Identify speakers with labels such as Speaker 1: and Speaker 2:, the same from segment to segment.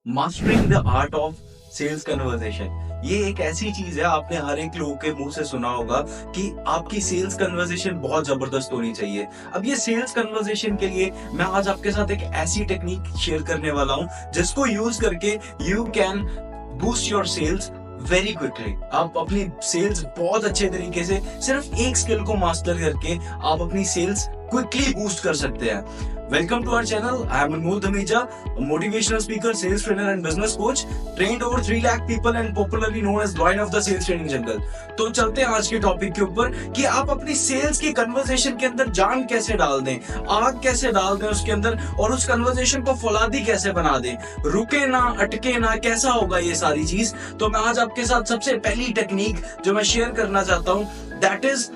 Speaker 1: Mastering the art of sales conversation. ये एक ऐसी चीज है, आपने हर एक लोगों के मुंह से सुना होगा कि आपकी सेल्स कन्वर्सेशन बहुत जबरदस्त होनी चाहिए। अब ये सेल्स कन्वर्सेशन के लिए मैं आज आपके साथ एक ऐसी टेक्निक शेयर करने वाला हूं जिसको यूज करके you can boost your sales very quickly. आप अपनी सेल्स बहुत अच्छे तरीके से सिर्फ एक स्किल को मास्टर करके आप अपनी सेल्स क्विकली बूस्ट कर सकते हैं। Welcome to our channel. I am Anmol Dhameja, a motivational speaker, sales trainer and business coach, trained over 3 lakh people and popularly known as Lion of the Sales Training Jungle। तो चलते हैं आज के topic के ऊपर कि आप अपनी सेल्स की कन्वर्सेशन के अंदर जान कैसे डाल दें, आग कैसे डाल दें उसके अंदर, और उस कन्वर्सेशन को फौलादी कैसे बना दें, रुके ना, अटके ना, कैसा होगा ये सारी चीज। तो मैं आज आपके साथ सबसे पहली टेक्निक जो मैं शेयर करना चाहता हूं, that is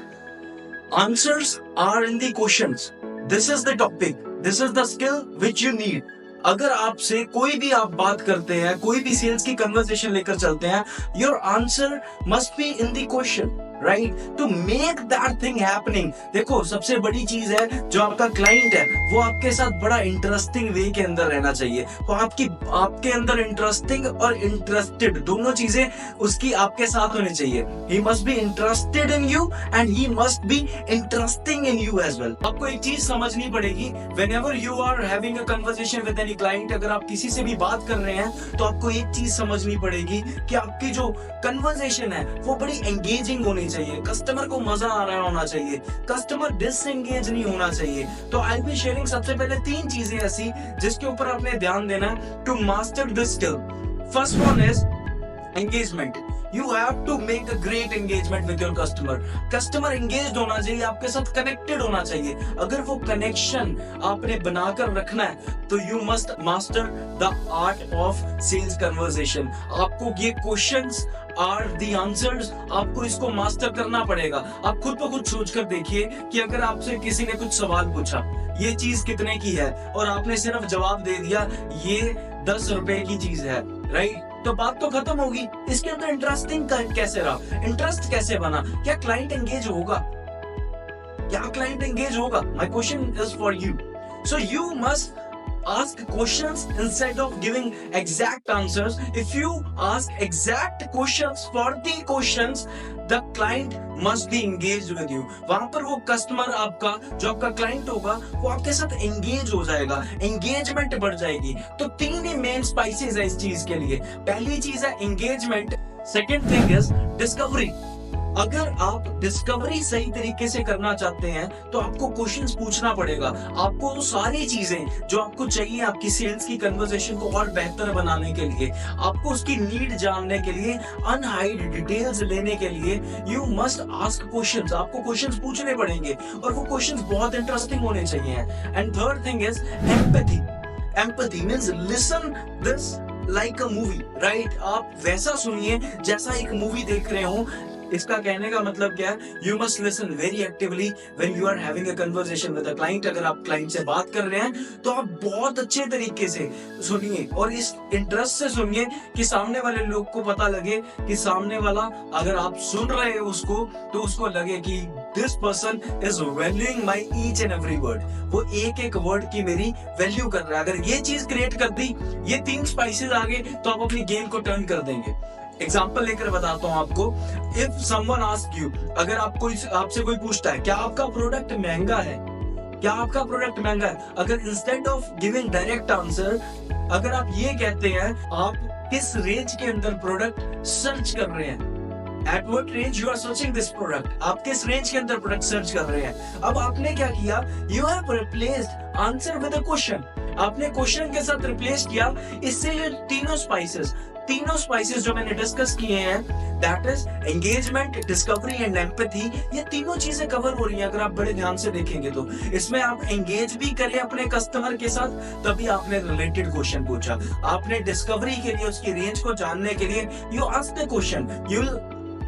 Speaker 1: answers are in the questions. This is the topic, this is the skill which you need. अगर आपसे कोई भी आप बात करते हैं, कोई भी सेल्स की कन्वर्सेशन लेकर चलते हैं, your answer must be in the question, right, to make that thing happening. देखो, सबसे बड़ी चीज है जो आपका क्लाइंट है वो आपके साथ बड़ा इंटरेस्टिंग वे के अंदर रहना चाहिए। वो आपके अंदर इंटरेस्टिंग और इंटरेस्टेड दोनों चीजें उसकी आपके साथ होनी चाहिए। He must be interested in you and he must be interesting in you as well. आपको एक चीज समझनी पड़ेगी, whenever you are having a conversation with any client, अगर आप किसी से भी बात कर रहे हैं तो आपको एक चीज समझनी पड़ेगी कि आपकी जो कन्वर्सेशन है वो बड़ी एंगेजिंग होनी चाहिए। कस्टमर को मजा आ रहा होना चाहिए, कस्टमर डिसएंगेज नहीं होना चाहिए। तो आई बी शेयरिंग सबसे पहले 3 चीजें ऐसी जिसके ऊपर आपने ध्यान देना है to master this skill. First one is engagement. You have to make a great engagement with your customer. Customer engaged होना चाहिए, आपके साथ connected होना चाहिए। अगर वो connection आपने बनाकर रखना है तो you must master the art of sales conversation। आपको ये questions are the answers, आपको इसको मास्टर करना पड़ेगा। आप खुद ब खुद सोच कर देखिए कि अगर आपसे किसी ने कुछ सवाल पूछा, ये चीज कितने की है, और आपने सिर्फ जवाब दे दिया ये 10 रुपए की चीज है, राइट, तो बात तो खत्म होगी। इसके अंदर इंटरेस्टिंग कैसे रहा, इंटरेस्ट कैसे बना, क्या क्लाइंट एंगेज होगा, क्या क्लाइंट एंगेज होगा? My question is for you. So you must ask questions instead of giving exact answers. If you ask exact questions for the questions, the client must be engaged with you। वहां पर वो customer आपका, जो आपका client होगा, वो आपके साथ एंगेज हो जाएगा, एंगेजमेंट बढ़ जाएगी। तो 3 ही मेन स्पाइसेस है इस चीज के लिए। पहली चीज है engagement, second thing is discovery. अगर आप डिस्कवरी सही तरीके से करना चाहते हैं तो आपको क्वेश्चंस पूछना पड़ेगा। आपको वो सारी चीजें जो आपको चाहिए आपकी सेल्स की कन्वर्सेशन को और बेहतर बनाने के लिए, आपको उसकी नीड जानने के लिए, अनहाइड डिटेल्स लेने के लिए, यू मस्ट आस्क क्वेश्चंस। आपको क्वेश्चंस पूछने पड़ेंगे और वो क्वेश्चंस बहुत इंटरेस्टिंग होने चाहिए। And third thing is empathy. Empathy means listen this like a movie, right. आप वैसा सुनिए जैसा एक मूवी देख रहे हो। इसका कहने का मतलब क्या है? You must listen very actively when you are having a conversation with a client. अगर आप क्लाइंट से बात कर रहे हैं तो आप बहुत अच्छे तरीके से सुनिए और इस इंटरेस्ट से सुनिए कि सामने वाले लोग को पता लगे कि सामने वाला, अगर आप सुन रहे हैं उसको, तो उसको लगे कि this person is valuing my each and every word. वो एक एक वर्ड की मेरी वैल्यू कर रहा है। अगर ये चीज क्रिएट कर दी, ये 3 स्पाइसेस आगे, तो आप अपनी गेम को टर्न कर देंगे। एग्जाम्पल लेकर बताता हूं आपको। इफ समवन आस्क यू, अगर आपसे कोई पूछता है क्या आपका प्रोडक्ट महंगा है, क्या आपका प्रोडक्ट महंगा है, अगर instead of giving direct answer, अगर आप ये कहते हैं आप किस रेंज के अंदर प्रोडक्ट सर्च कर रहे हैं, at what range you are searching this product, आप किस रेंज के अंदर प्रोडक्ट सर्च कर रहे हैं। अब आपने क्या किया, you have replaced answer with a question. आपने क्वेश्चन के साथ रिप्लेस किया। इससे ये तीनों स्पाइसेस जो मैंने डिस्कस किए हैं, that is engagement, discovery and empathy, ये तीनों चीजें कवर हो रही हैं। अगर आप बड़े ध्यान से देखेंगे तो इसमें आप एंगेज भी करें अपने कस्टमर के साथ, तभी आपने रिलेटेड क्वेश्चन पूछा। आपने डिस्कवरी के लिए, उसकी रेंज को जानने के लिए, you ask the question, you will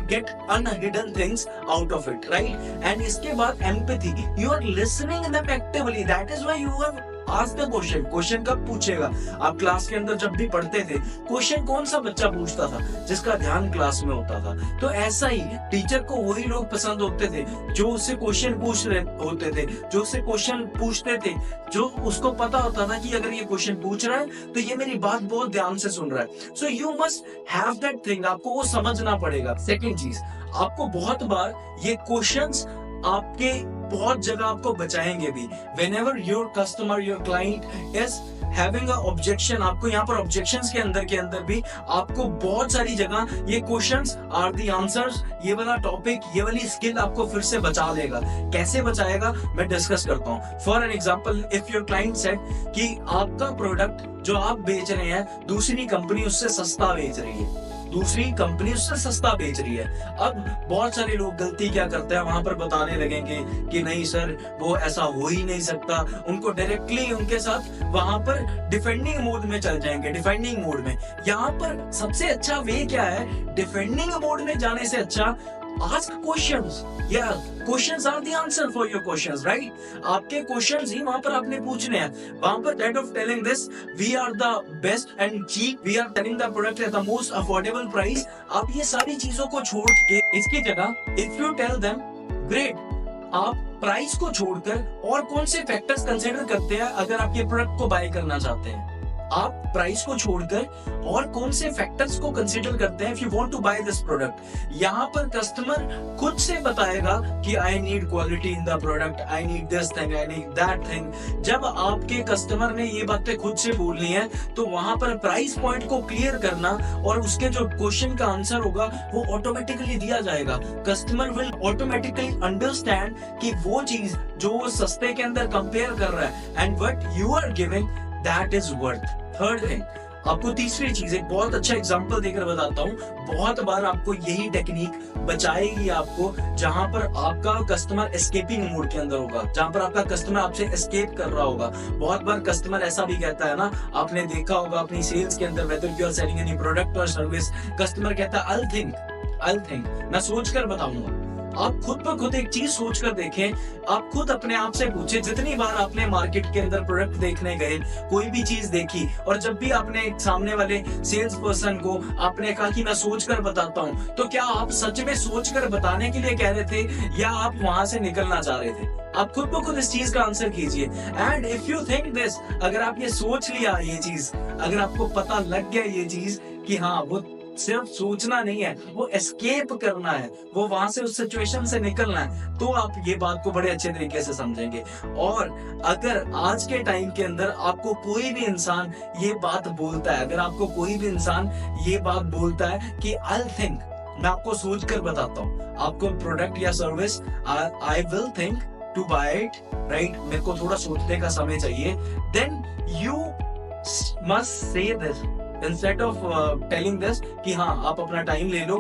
Speaker 1: get unhidden things out of it, right? And इसके बाद empathy, you are listening them actively, that is why you have ask the question. Question कब पूछेगा? आप क्लास के अंदर जब भी पढ़ते थे, क्वेश्चन कौन सा बच्चा पूछता था? जिसका ध्यान क्लास में होता था। तो ऐसा ही टीचर को वही लोग पसंद होते थे जो उससे क्वेश्चन पूछ रहे होते थे, जो उससे क्वेश्चन पूछते थे, जो उसको पता होता था कि अगर ये क्वेश्चन पूछ रहा है तो ये मेरी बात बहुत ध्यान से सुन रहा है। So you must have that thing, आपको वो समझना पड़ेगा। सेकेंड चीज, आपको बहुत बार ये क्वेश्चंस आपके बहुत जगह आपको बचाएंगे भी। Whenever your customer, your client is having a objection, आपको यहाँ पर objections के अंदर भी आपको बहुत सारी जगह ये questions are the answers, ये वाला टॉपिक, ये वाली स्किल आपको फिर से बचा लेगा। कैसे बचाएगा मैं डिस्कस करता हूँ। For an example, if your client said कि आपका प्रोडक्ट जो आप बेच रहे हैं दूसरी कंपनी उससे सस्ता बेच रही है, दूसरी कंपनी उससे सस्ता बेच रही है। अब बहुत सारे लोग गलती क्या करते हैं, वहां पर बताने लगेंगे कि नहीं सर वो ऐसा हो ही नहीं सकता। उनको डायरेक्टली उनके साथ वहां पर डिफेंडिंग मोड में चल जाएंगे। डिफेंडिंग मोड में यहाँ पर सबसे अच्छा वे क्या है? डिफेंडिंग मोड में जाने से अच्छा ask questions. Yeah, questions are the answer for your questions, right? आपके questions ही वहां पर आपने पूछने हैं। वहां पर instead of telling this, we are the best and cheap, we are selling the product at the most affordable price, आप ये सारी चीजों को छोड़ के इसकी जगह if you tell them, great, आप प्राइस को छोड़कर और कौन से फैक्टर्स कंसीडर करते हैं अगर आप ये प्रोडक्ट को बाय करना चाहते हैं? आप प्राइस को छोड़कर और कौन से फैक्टर्स को कंसीडर करते हैं if you want to buy this product? यहाँ पर कस्टमर खुद से बताएगा कि I need quality in the product, I need this thing, I need that thing. जब आपके कस्टमर ने ये बातें खुद से बोलनी है तो वहां पर प्राइस पॉइंट को क्लियर करना और उसके जो क्वेश्चन का आंसर होगा वो ऑटोमेटिकली दिया जाएगा। कस्टमर विल ऑटोमेटिकली अंडरस्टैंड कि वो चीज जो वो सस्ते के अंदर कंपेयर कर रहा है and what you are giving that is worth. Third thing, आपको तीसरी चीज एक बहुत अच्छा एग्जांपल देकर बताता हूँ। बहुत बार आपको यही टेक्निक बचाएगी आपको, जहां पर आपका कस्टमर एस्केपिंग मोड के अंदर होगा, जहां पर आपका कस्टमर आपसे एस्केप कर रहा होगा। बहुत बार कस्टमर ऐसा भी कहता है ना, आपने देखा होगा अपनी सेल्स के अंदर, whether you are selling any product और सर्विस, कस्टमर कहता है I'll think, मैं सोच कर बताऊंगा। आप खुद पर खुद एक चीज सोच कर देखें, आप खुद अपने आप से पूछे, जितनी बार आपने मार्केट के अंदर प्रोडक्ट देखने गए, कोई भी चीज देखी और जब भी आपने सामने वाले सेल्स पर्सन को आपने कहा कि मैं सोच कर बताता हूँ, तो क्या आप सच में सोच कर बताने के लिए कह रहे थे या आप वहां से निकलना चाह रहे थे? आप खुद पर खुद इस चीज का आंसर कीजिए। And if you think this, अगर आप ये सोच लिया ये चीज, अगर आपको पता लग गया ये चीज कि हाँ वो सिर्फ सोचना नहीं है, वो एस्केप करना है, वो वहां से उस सिचुएशन से निकलना है, तो आप ये बात को बड़े अच्छे तरीके से समझेंगे। और अगर आज के टाइम के अंदर आपको कोई भी इंसान ये बात बोलता है, अगर आपको कोई भी इंसान ये बात बोलता है कि I'll think, मैं आपको सोच कर बताता हूँ, आपको प्रोडक्ट या service I will think to buy it, right? मेरे को थोड़ा सोचने का समय चाहिए, then you must say this instead of telling this कि हाँ आप अपना टाइम ले लो,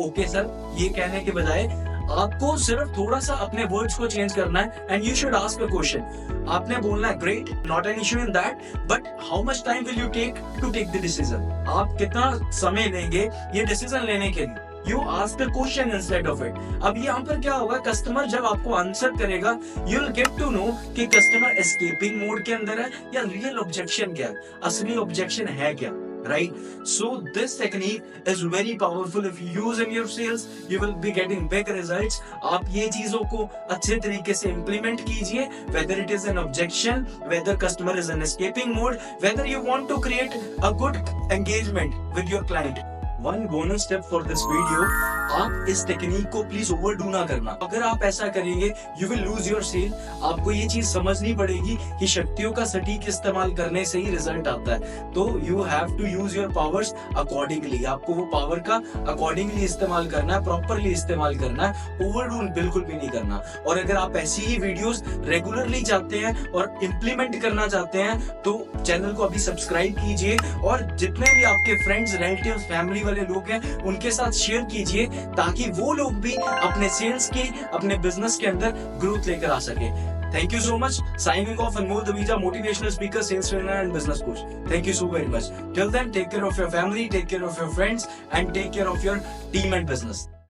Speaker 1: ओके सर, ये कहने के बजाय आपको सिर्फ थोड़ा सा अपने वर्ड्स को चेंज करना है and you should ask a question. आपने बोलना है great, not an issue in that, but how much time will you take to take the decision? आप कितना समय लेंगे ये डिसीजन लेने के लिए? You ask the question instead of it. अब यहाँ पर क्या होगा, कस्टमर जब आपको आंसर करेगा, you'll get to know कि कस्टमर एस्केपिंग मोड के अंदर है या रियल ऑब्जेक्शन क्या है, असली ऑब्जेक्शन है क्या, right? So this technique is very powerful. If you use in your sales, you will be getting big results. आप ये चीजों को अच्छे तरीके से implement कीजिए, whether it is an objection, whether customer is in escaping mode, whether you want to create a good engagement with your client. One bonus step for this video, आप इस टेक्निक को प्लीज ओवरडू ना करना। अगर आप ऐसा करेंगे you will lose your sale। आपको ये चीज समझनी पड़ेगी कि शक्तियों का सटीक इस्तेमाल करने से ही रिजल्ट आता है। तो you have to use your powers accordingly। आपको वो पावर का accordingly इस्तेमाल करना है, प्रॉपरली इस्तेमाल करना है, ओवरडू बिल्कुल भी नहीं करना। और अगर आप ऐसी ही वीडियोस रेगुलरली चाहते हैं और इम्प्लीमेंट करना चाहते हैं तो चैनल को अभी सब्सक्राइब कीजिए और जितने भी आपके फ्रेंड्स, रिलेटिव्स, फैमिली वाले लोग हैं उनके साथ शेयर कीजिए ताकि वो लोग भी अपने सेल्स के, अपने बिजनेस के अंदर ग्रोथ लेकर आ सके। Thank you so much. Signing off, Anmol Davija, motivational speaker, sales trainer and business coach. Thank you so very much. Till then, take care of your family, take care of your friends and take care of your team and business.